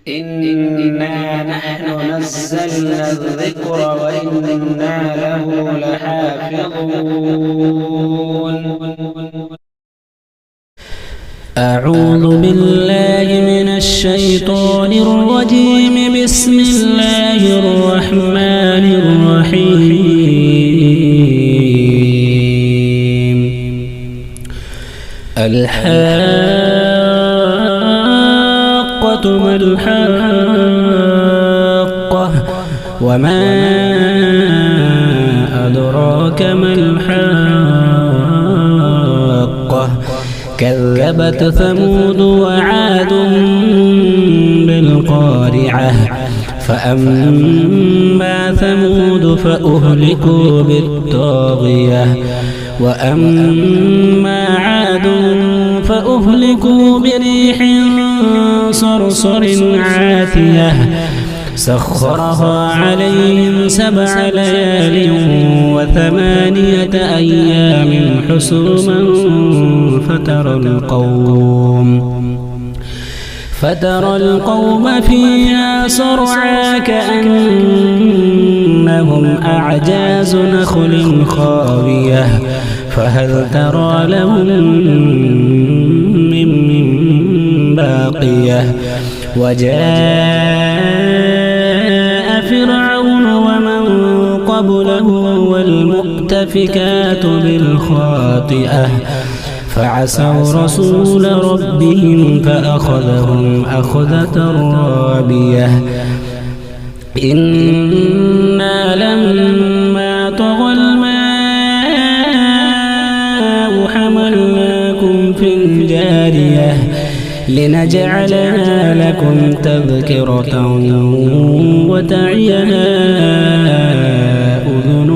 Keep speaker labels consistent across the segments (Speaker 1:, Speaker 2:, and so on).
Speaker 1: إنا نحن نزلنا الذكر وإنا له لحافظون.
Speaker 2: أعوذ بالله من الشيطان الرجيم. بسم الله الرحمن الرحيم. الحاقة ما الحاقة وما أدراك ما الحاقة كذبت ثمود وعاد بالقارعة فأما ثمود فأهلكوا بالطاغية وأما عاد فأهلكوا بريح صرصر عاتية سخرها عليهم 7 ليال و8 أيام حسوما فترى القوم فيها صرعى كأنهم أعجاز نخل خاوية فهل ترى لهم من باقية. وجاء فرعون ومن قبله والمؤتفكات بالخاطئة فعصوا رسول ربهم فأخذهم أخذة رابية. إنا لما طغى الماء حملناكم في الجارية لنجعلها لكم تذكرة وتعيها أذن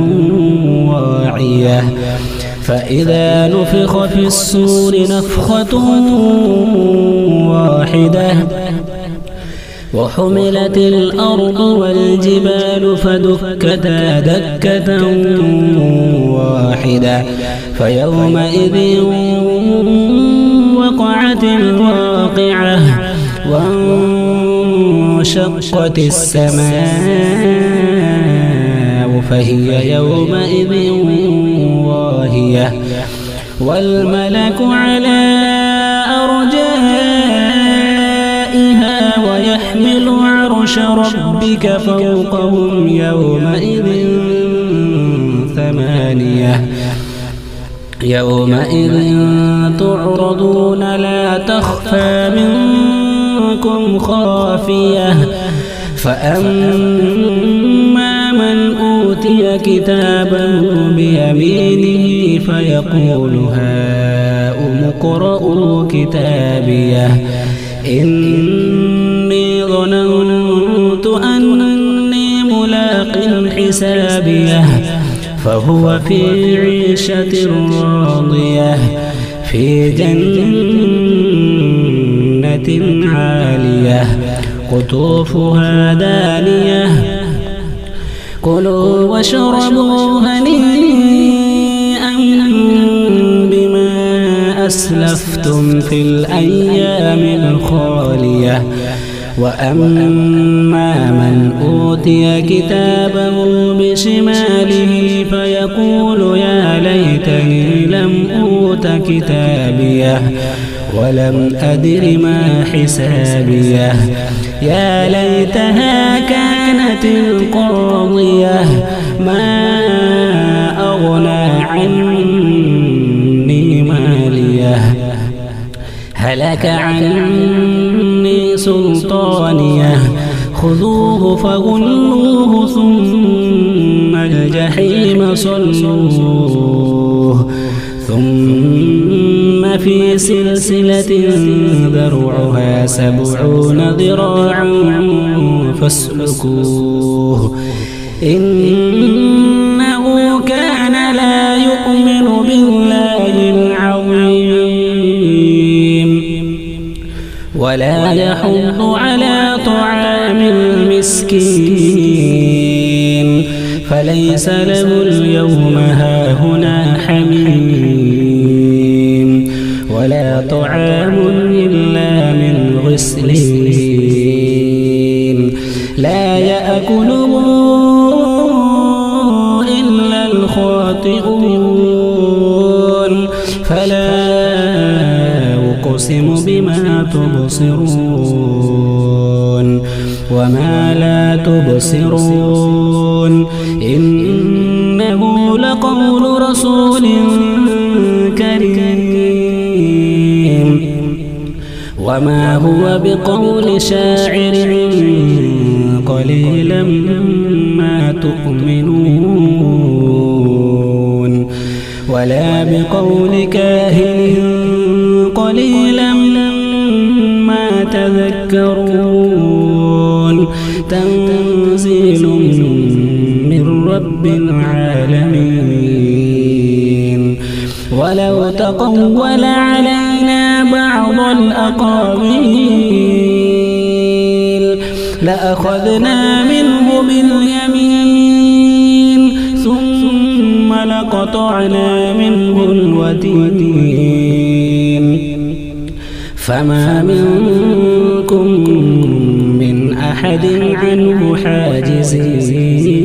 Speaker 2: واعية. فإذا نفخ في الصور نفخة واحدة وحملت الأرض والجبال فدكتا دكة واحدة فيومئذ وقعت الواقعة وانشقت السماء فهي يومئذ واهية والملك على أرجائها ويحمل عرش ربك فوقهم يومئذ 8. يومئذ تعرضون لا تخفى منكم خافية فأما من أوتي كتابه بيمينه فيقول هاؤم اقرءوا كتابيه إني ظننت أني ملاق حسابيه فهو في عيشة راضية في جنة عالية قطوفها دانية كلوا واشربوا هنيئا بما أسلفتم في الأيام الخالية. وأما من أوتي كتابه بشماله فيقول يا ليتني لم أوت كتابيه ولم أدر ما حسابيه يا ليتها كانت القاضية ما أغنى عني ماليه هلك عني سلطانيه خذوه فغلوه ثم الجحيم صلوه ثم في سلسلة ذرعها 70 ذراعا فاسلكوه إنه كان لا يؤمن بالله العظيم ولا يحض على طعام المسكين فليس له اليوم هاهنا حميم ولا طعام إلا من غسلين يأكله إلا الخاطئون فلا أقسم بما تبصرون وما لا تبصرون إنه لقول رسول كريم وما هو بقول شاعر قليلا ما تؤمنون ولا بقول كاهن قليلا ما تذكرون تنزيل من رب العالمين ولو تقول علينا بعض الأقاويل لأخذنا منه باليمين ثم لقطعنا منه الوتين فما منكم من أحد عنه حاجزين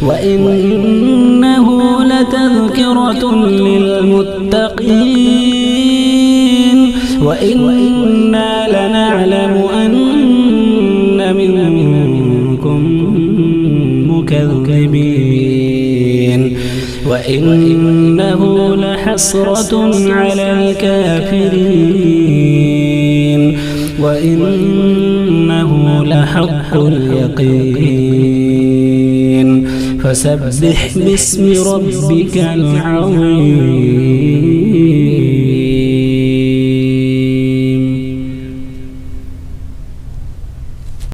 Speaker 2: وإنه لتذكرة للمتقين وإنا لنعلم أن منكم مكذبين وإنه لحسرة على الكافرين وإنه لحق اليقين فسبح باسم ربك العظيم.